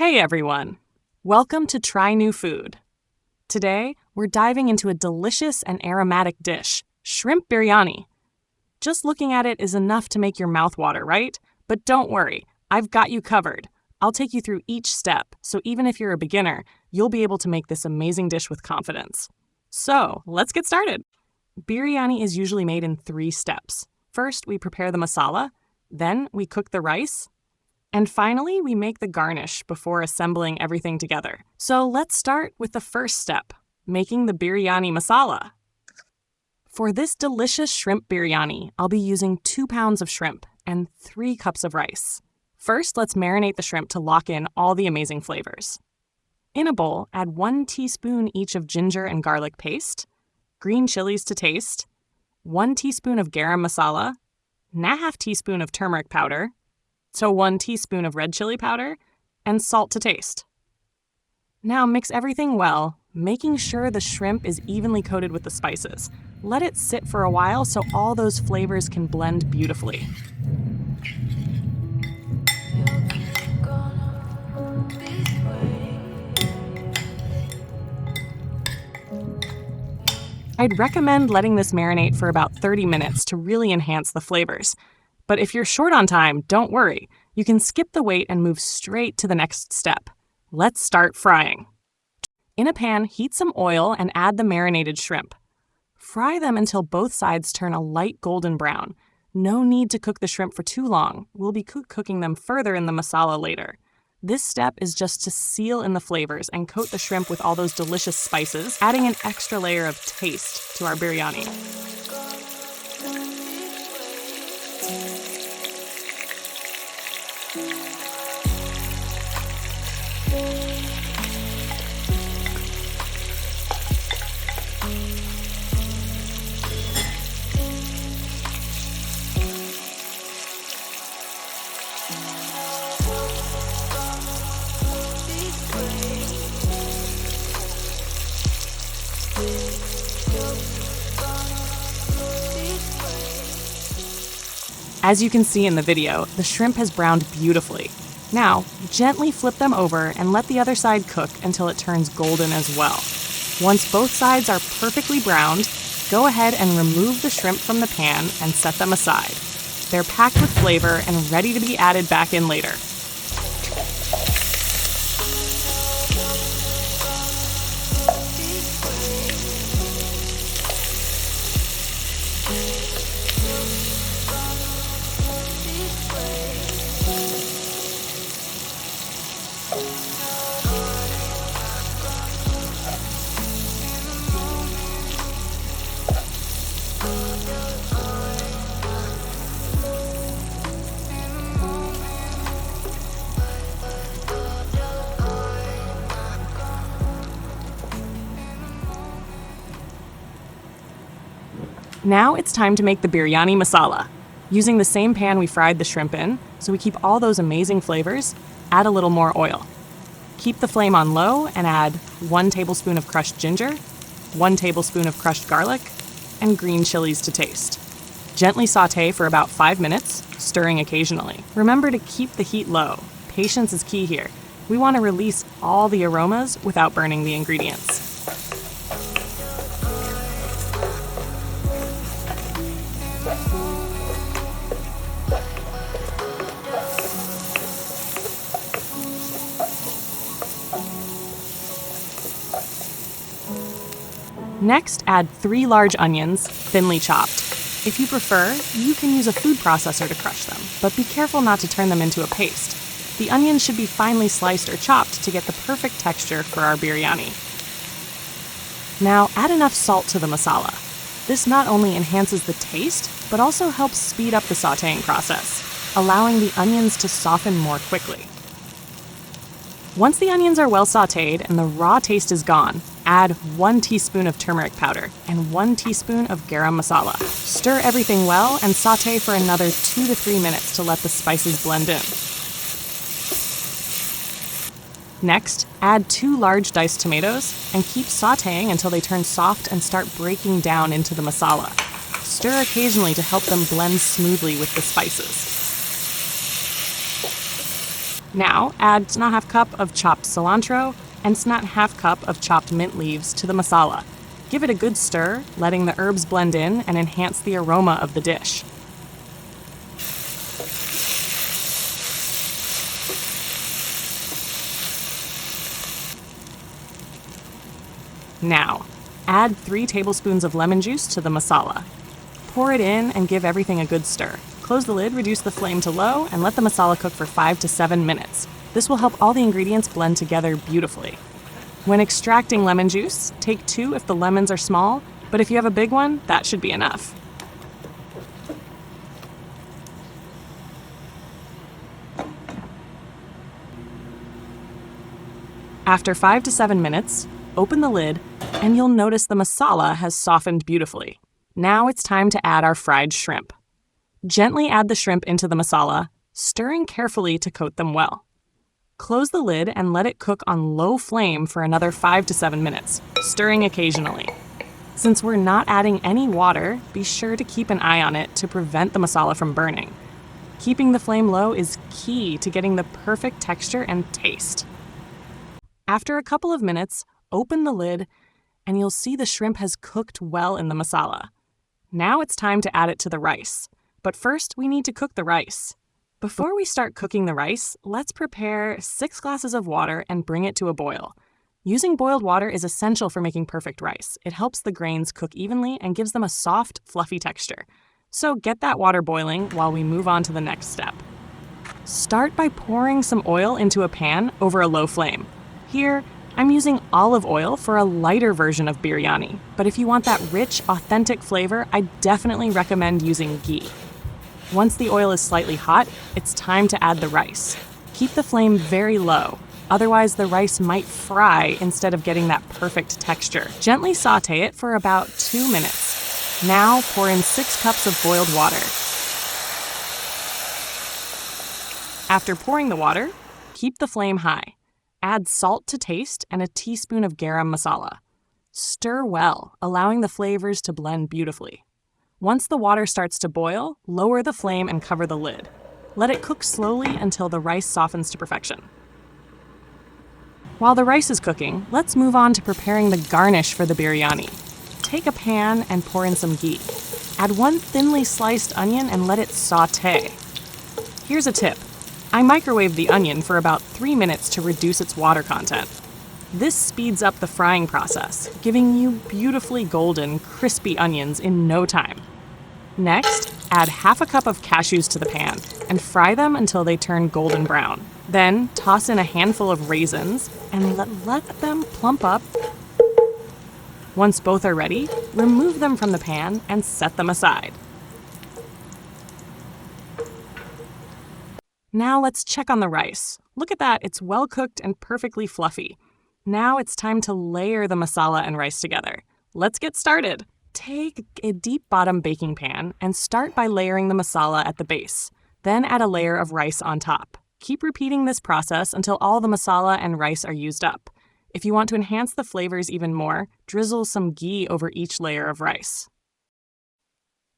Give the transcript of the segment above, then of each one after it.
Hey everyone! Welcome to Try New Food. Today, we're diving into a delicious and aromatic dish, Shrimp Biriyani. Just looking at it is enough to make your mouth water, right? But don't worry, I've got you covered. I'll take you through each step, so even if you're a beginner, you'll be able to make this amazing dish with confidence. So, let's get started. Biryani is usually made in 3 steps. First, we prepare the masala, then we cook the rice, and finally, we make the garnish before assembling everything together. So let's start with the first step, making the biryani masala. For this delicious shrimp biryani, I'll be using 2 pounds of shrimp and 3 cups of rice. First, let's marinate the shrimp to lock in all the amazing flavors. In a bowl, add 1 teaspoon each of ginger and garlic paste, green chilies to taste, 1 teaspoon of garam masala, 1/2 teaspoon of turmeric powder, so 1 teaspoon of red chili powder, and salt to taste. Now mix everything well, making sure the shrimp is evenly coated with the spices. Let it sit for a while so all those flavors can blend beautifully. I'd recommend letting this marinate for about 30 minutes to really enhance the flavors. But if you're short on time, don't worry. You can skip the wait and move straight to the next step. Let's start frying. In a pan, heat some oil and add the marinated shrimp. Fry them until both sides turn a light golden brown. No need to cook the shrimp for too long. We'll be cooking them further in the masala later. This step is just to seal in the flavors and coat the shrimp with all those delicious spices, adding an extra layer of taste to our biryani. As you can see in the video, the shrimp has browned beautifully. Now, gently flip them over and let the other side cook until it turns golden as well. Once both sides are perfectly browned, go ahead and remove the shrimp from the pan and set them aside. They're packed with flavor and ready to be added back in later. Now it's time to make the biryani masala. Using the same pan we fried the shrimp in, so we keep all those amazing flavors, add a little more oil. Keep the flame on low and add 1 tablespoon of crushed ginger, 1 tablespoon of crushed garlic, and green chilies to taste. Gently saute for about 5 minutes, stirring occasionally. Remember to keep the heat low. Patience is key here. We want to release all the aromas without burning the ingredients. Next, add 3 large onions, thinly chopped. If you prefer, you can use a food processor to crush them, but be careful not to turn them into a paste. The onions should be finely sliced or chopped to get the perfect texture for our biryani. Now, add enough salt to the masala. This not only enhances the taste, but also helps speed up the sautéing process, allowing the onions to soften more quickly. Once the onions are well sautéed and the raw taste is gone, add 1 teaspoon of turmeric powder and 1 teaspoon of garam masala. Stir everything well and sauté for another 2 to 3 minutes to let the spices blend in. Next, add 2 large diced tomatoes and keep sautéing until they turn soft and start breaking down into the masala. Stir occasionally to help them blend smoothly with the spices. Now, add 1/2 cup of chopped cilantro and 1/2 cup of chopped mint leaves to the masala. Give it a good stir, letting the herbs blend in and enhance the aroma of the dish. Now, add 3 tablespoons of lemon juice to the masala. Pour it in and give everything a good stir. Close the lid, reduce the flame to low, and let the masala cook for 5 to 7 minutes. This will help all the ingredients blend together beautifully. When extracting lemon juice, take 2 if the lemons are small, but if you have a big one, that should be enough. After 5 to 7 minutes, open the lid, and you'll notice the masala has softened beautifully. Now it's time to add our fried shrimp. Gently add the shrimp into the masala, stirring carefully to coat them well. Close the lid and let it cook on low flame for another 5 to 7 minutes, stirring occasionally. Since we're not adding any water, be sure to keep an eye on it to prevent the masala from burning. Keeping the flame low is key to getting the perfect texture and taste. After a couple of minutes, open the lid, and you'll see the shrimp has cooked well in the masala. Now it's time to add it to the rice. But first, we need to cook the rice. Before we start cooking the rice, let's prepare 6 glasses of water and bring it to a boil. Using boiled water is essential for making perfect rice. It helps the grains cook evenly and gives them a soft, fluffy texture. So get that water boiling while we move on to the next step. Start by pouring some oil into a pan over a low flame. Here, I'm using olive oil for a lighter version of biryani, but if you want that rich, authentic flavor, I definitely recommend using ghee. Once the oil is slightly hot, it's time to add the rice. Keep the flame very low, otherwise the rice might fry instead of getting that perfect texture. Gently saute it for about 2 minutes. Now pour in 6 cups of boiled water. After pouring the water, keep the flame high. Add salt to taste and a teaspoon of garam masala. Stir well, allowing the flavors to blend beautifully. Once the water starts to boil, lower the flame and cover the lid. Let it cook slowly until the rice softens to perfection. While the rice is cooking, let's move on to preparing the garnish for the biryani. Take a pan and pour in some ghee. Add 1 thinly sliced onion and let it saute. Here's a tip. I microwave the onion for about 3 minutes to reduce its water content. This speeds up the frying process, giving you beautifully golden, crispy onions in no time. Next, add 1/2 cup of cashews to the pan and fry them until they turn golden brown. Then, toss in a handful of raisins and let them plump up. Once both are ready, remove them from the pan and set them aside. Now let's check on the rice. Look at that, it's well cooked and perfectly fluffy. Now it's time to layer the masala and rice together. Let's get started. Take a deep bottom baking pan and start by layering the masala at the base. Then add a layer of rice on top. Keep repeating this process until all the masala and rice are used up. If you want to enhance the flavors even more, drizzle some ghee over each layer of rice.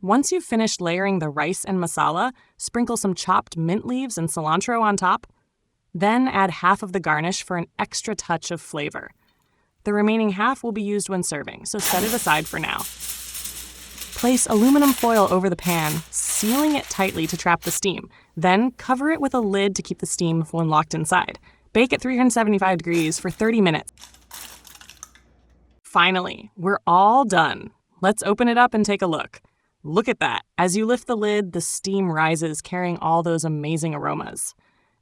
Once you've finished layering the rice and masala, sprinkle some chopped mint leaves and cilantro on top. Then add half of the garnish for an extra touch of flavor. The remaining half will be used when serving, so set it aside for now. Place aluminum foil over the pan, sealing it tightly to trap the steam. Then cover it with a lid to keep the steam when locked inside. Bake at 375 degrees for 30 minutes. Finally, we're all done. Let's open it up and take a look. Look at that. As you lift the lid, the steam rises, carrying all those amazing aromas.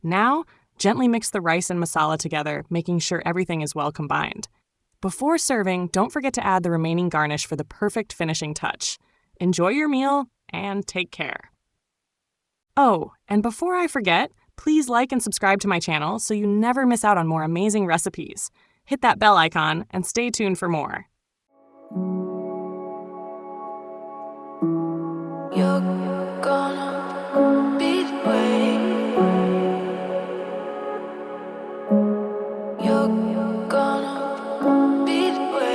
Now, gently mix the rice and masala together, making sure everything is well combined. Before serving, don't forget to add the remaining garnish for the perfect finishing touch. Enjoy your meal and take care. Oh, and before I forget, please like and subscribe to my channel so you never miss out on more amazing recipes. Hit that bell icon and stay tuned for more. You're gonna be the way. You're gonna be the way.